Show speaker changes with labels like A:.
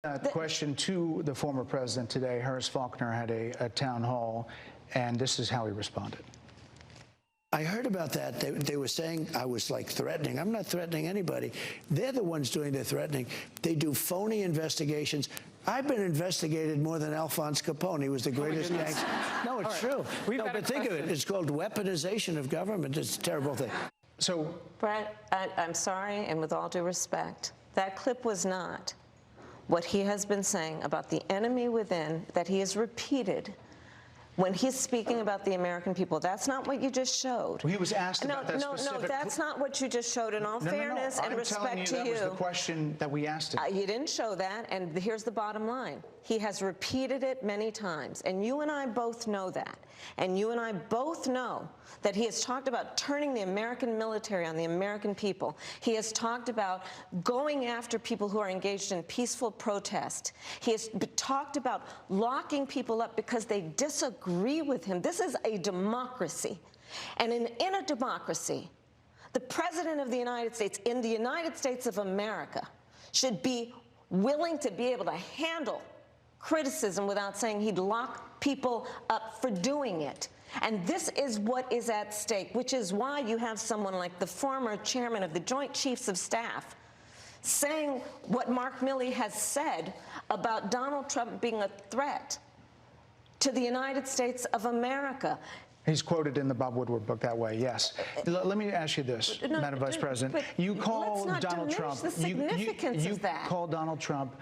A: Question to the former president today. Harris Faulkner had a town hall, and this is how he responded.
B: I heard about that. They were saying I was like threatening. I'm not threatening anybody. They're the ones doing the threatening. They do phony investigations. I've been investigated more than Alphonse Capone. He was the greatest gangster. No, it's true. No, but think of it. It's called weaponization of government. It's a terrible thing.
A: So,
C: Brett, I'm sorry, and with all due respect, that clip was not what he has been saying about the enemy within that he has repeated when he's speaking about the American people. That's not what you just showed.
A: Well, he was asked about that specific...
C: No, that's not what you just showed. In all fairness and respect to you,
A: that was the question that we asked him.
C: You didn't show that, and here's the bottom line. He has repeated it many times, and you and I both know that. And you and I both know that he has talked about turning the American military on the American people. He has talked about going after people who are engaged in peaceful protest. He has talked about locking people up because they disagree with him. This is a democracy. And in a democracy, the President of the United States, in the United States of America, should be willing to be able to handle criticism without saying he'd lock people up for doing it. And this is what is at stake, which is why you have someone like the former chairman of the Joint Chiefs of Staff saying what Mark Milley has said about Donald Trump being a threat to the United States of America.
A: He's quoted in the Bob Woodward book that way, yes. Let me ask you this, Madam Vice President. You call Donald Trump...
C: The significance of that.
A: You call Donald Trump